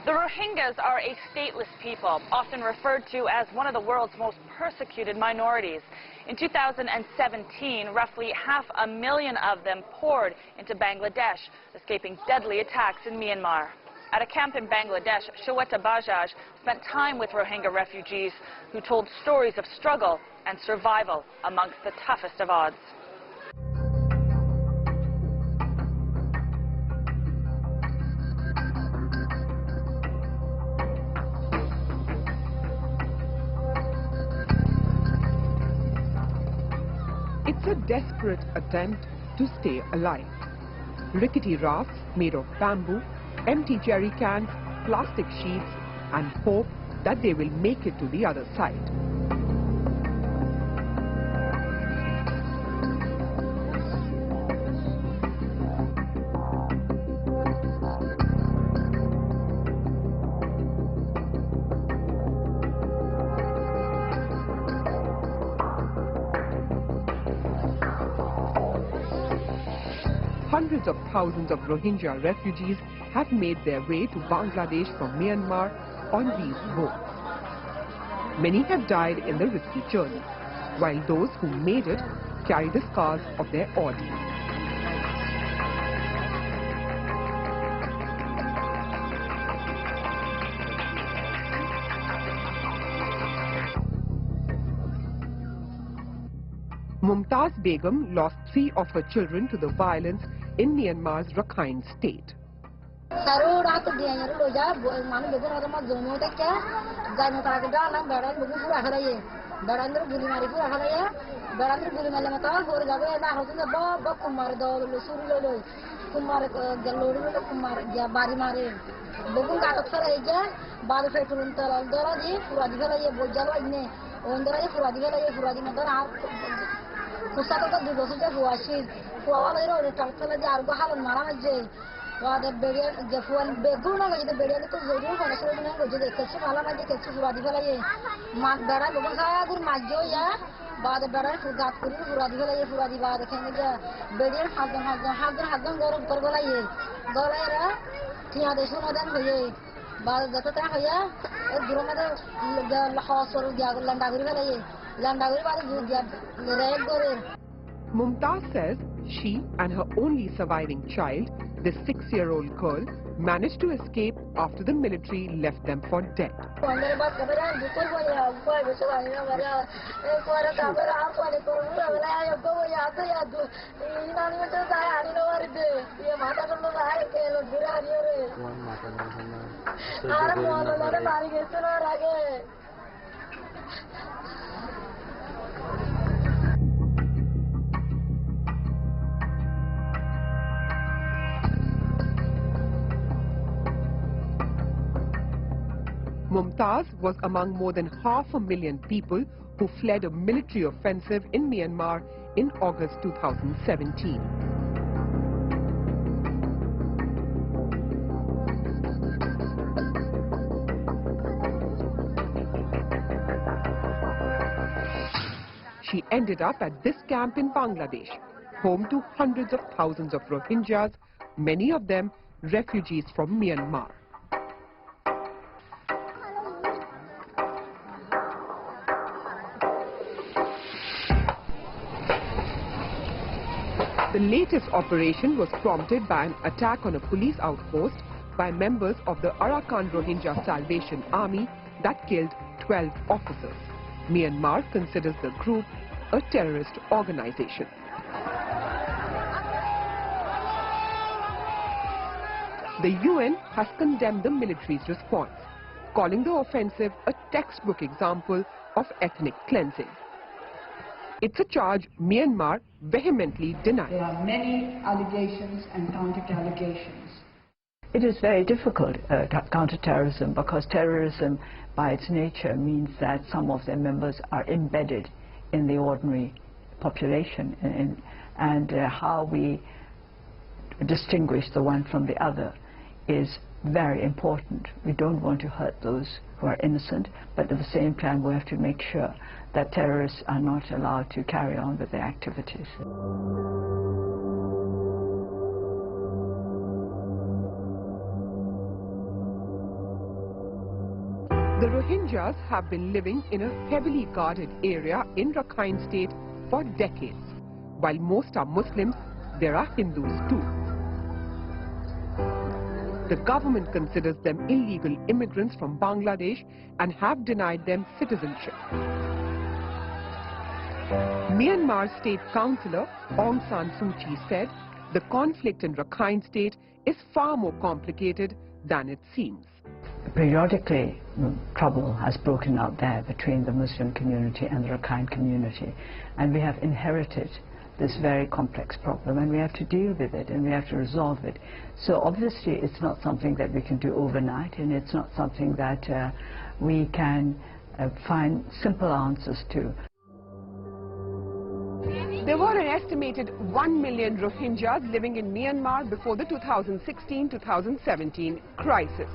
The Rohingyas are a stateless people, often referred to as one of the world's most persecuted minorities. In 2017, roughly 500,000 of them poured into Bangladesh, escaping deadly attacks in Myanmar. At a camp in Bangladesh, Shweta Bajaj spent time with Rohingya refugees who told stories of struggle and survival amongst the toughest of odds. It's a desperate attempt to stay alive. Rickety rafts made of bamboo, empty jerry cans, plastic sheets, and hope that they will make it to the other side. Hundreds of thousands of Rohingya refugees have made their way to Bangladesh from Myanmar on these boats. Many have died in the risky journey, while those who made it carry the scars of their ordeal. Mumtaz Begum lost 3 of her children to the violence in Myanmar's Rakhine state. Mumtaz says she and her only surviving child, the 6-year-old girl, managed to escape after the military left them for dead. Mumtaz was among more than 500,000 people who fled a military offensive in Myanmar in August 2017. She ended up at this camp in Bangladesh, home to hundreds of thousands of Rohingyas, many of them refugees from Myanmar. The latest operation was prompted by an attack on a police outpost by members of the Arakan Rohingya Salvation Army that killed 12 officers. Myanmar considers the group a terrorist organization. The UN has condemned the military's response, calling the offensive a textbook example of ethnic cleansing. It's a charge Myanmar vehemently denies. There are many allegations and counter-allegations. It is very difficult to counter terrorism because terrorism by its nature means that some of their members are embedded in the ordinary population, and how we distinguish the one from the other is very important. We don't want to hurt those who are innocent, but at the same time we have to make sure that terrorists are not allowed to carry on with their activities. The Rohingyas have been living in a heavily guarded area in Rakhine State for decades. While most are Muslims, there are Hindus too. The government considers them illegal immigrants from Bangladesh and have denied them citizenship. Myanmar State Councillor Aung San Suu Kyi said the conflict in Rakhine State is far more complicated than it seems. Periodically, trouble has broken out there between the Muslim community and the Rakhine community, and we have inherited this very complex problem, and we have to deal with it and we have to resolve it. So obviously it's not something that we can do overnight, and it's not something that we can find simple answers to. There were an estimated 1 million Rohingyas living in Myanmar before the 2016-2017 crisis.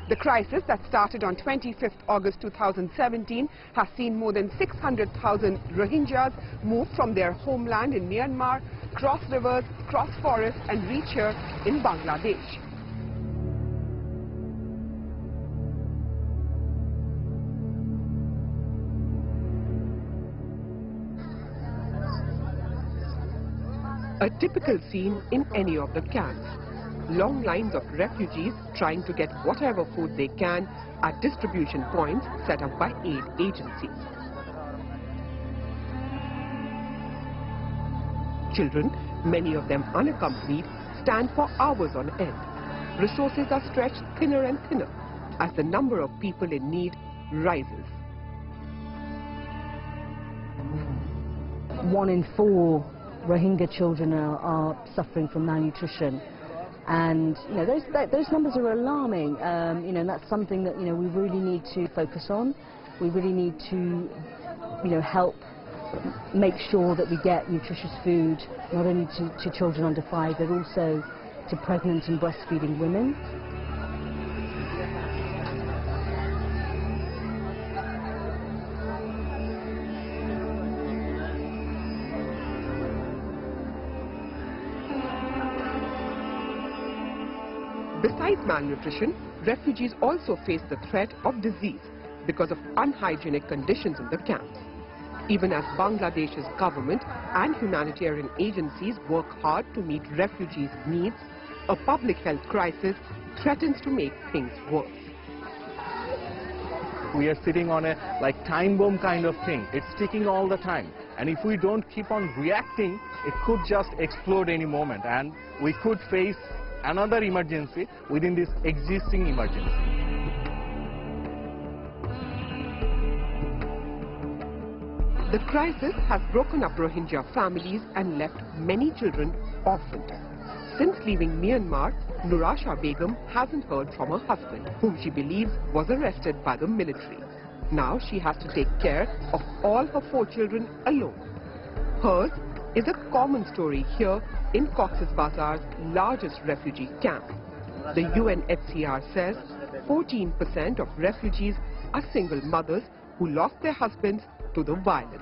The crisis that started on 25th August 2017 has seen more than 600,000 Rohingyas move from their homeland in Myanmar, cross rivers, cross forests and reach here in Bangladesh. A typical scene in any of the camps. Long lines of refugees trying to get whatever food they can at distribution points set up by aid agencies. Children, many of them unaccompanied, stand for hours on end. Resources are stretched thinner and thinner as the number of people in need rises. 1 in 4 Rohingya children are suffering from malnutrition. And those numbers are alarming, and that's something that we really need to focus on. We really need to help make sure that we get nutritious food not only to children under 5 but also to pregnant and breastfeeding women. Besides malnutrition, refugees also face the threat of disease because of unhygienic conditions in the camps. Even as Bangladesh's government and humanitarian agencies work hard to meet refugees' needs, a public health crisis threatens to make things worse. We are sitting on a time bomb kind of thing. It's ticking all the time. And if we don't keep on reacting, it could just explode any moment, and we could face another emergency within this existing emergency. The crisis has broken up Rohingya families and left many children orphaned. Since leaving Myanmar, Nurasha Begum hasn't heard from her husband, whom she believes was arrested by the military. Now she has to take care of all her 4 children alone. Hers is a common story here in Cox's Bazar's largest refugee camp. The UNHCR says 14% of refugees are single mothers who lost their husbands to the violence.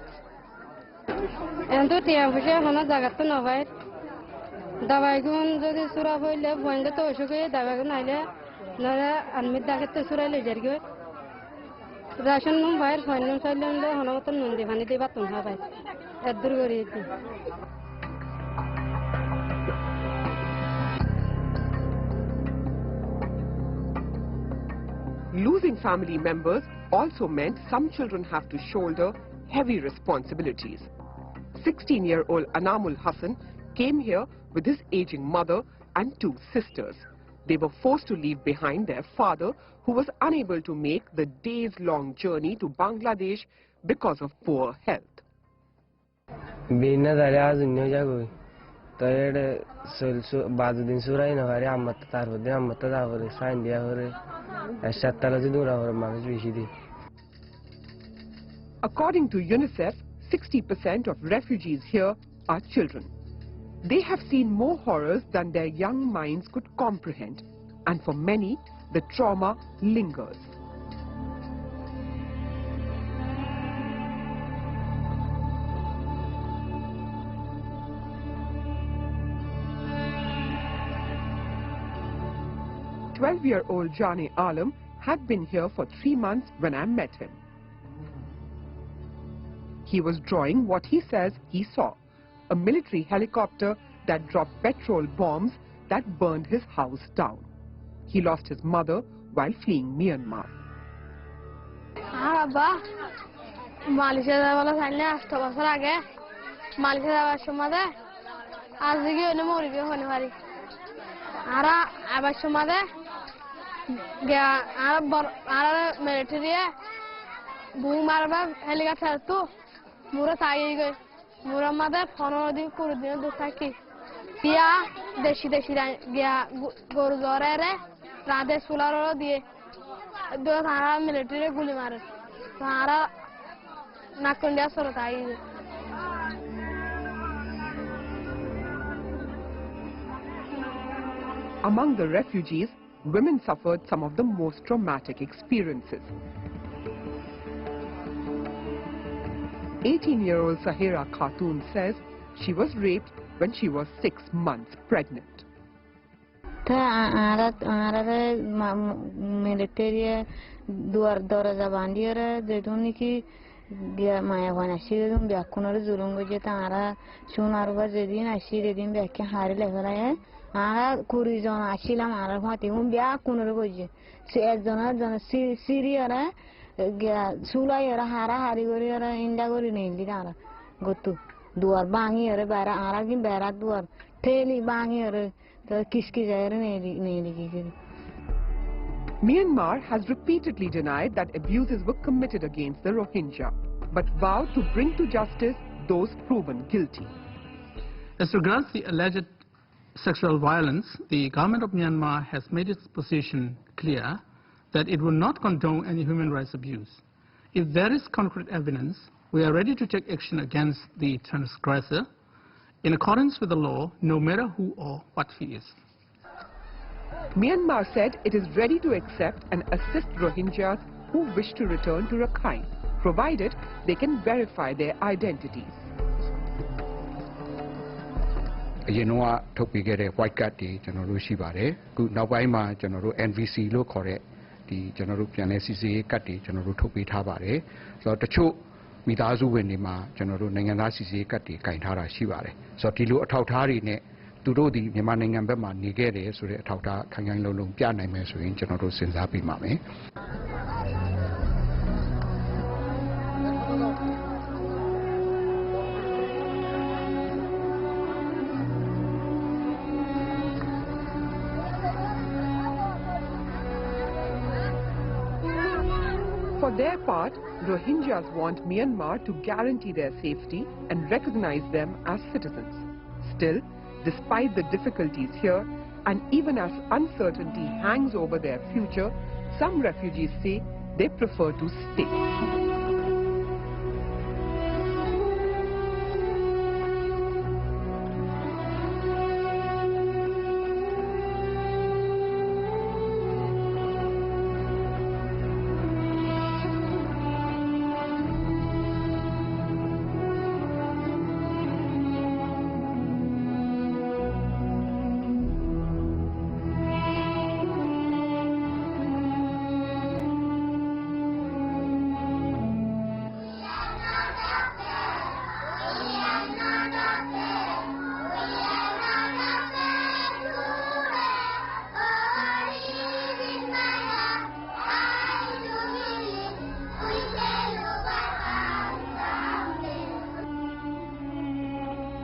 Losing family members also meant some children have to shoulder heavy responsibilities. 16-year-old Anamul Hassan came here with his aging mother and 2 sisters. They were forced to leave behind their father, who was unable to make the days-long journey to Bangladesh because of poor health. According to UNICEF, 60% of refugees here are children. They have seen more horrors than their young minds could comprehend, and for many, the trauma lingers. "12-year-old Jane Alam had been here for 3 months when I met him. He was drawing what he says he saw, a military helicopter that dropped petrol bombs that burned his house down. He lost his mother while fleeing Myanmar. Among the refugees, women suffered some of the most traumatic experiences. 18-year-old Sahira Khatun says she was raped when she was 6 months pregnant. Myanmar has repeatedly denied that abuses were committed against the Rohingya, but vowed to bring to justice those proven guilty. As regards the alleged sexual violence, the government of Myanmar has made its position clear that it will not condone any human rights abuse. If there is concrete evidence, we are ready to take action against the transgressor in accordance with the law, no matter who or what he is. Myanmar said it is ready to accept and assist Rohingyas who wish to return to Rakhine, provided they can verify their identities. White card NVC lo correct the general PNSC cati general topi tabare so the cho midazu wenima general Nanganasi cati kaintara shivare so tilu atautari ne tudo di Yamanangamba nigere so the atauta kangang lolum piana meso in general senzapi mame. For their part, Rohingyas want Myanmar to guarantee their safety and recognize them as citizens. Still, despite the difficulties here, and even as uncertainty hangs over their future, some refugees say they prefer to stay.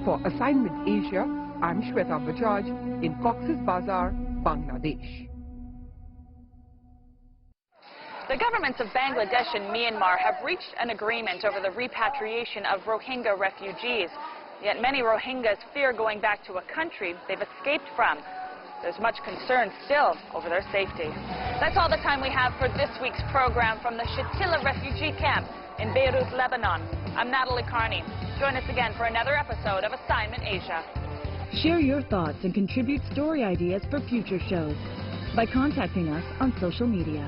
For Assignment Asia, I'm Shweta Bajaj in Cox's Bazar, Bangladesh. The governments of Bangladesh and Myanmar have reached an agreement over the repatriation of Rohingya refugees. Yet many Rohingyas fear going back to a country they've escaped from. There's much concern still over their safety. That's all the time we have for this week's program from the Shatila refugee camp in Beirut, Lebanon. I'm Natalie Carney. Join us again for another episode of Assignment Asia. Share your thoughts and contribute story ideas for future shows by contacting us on social media.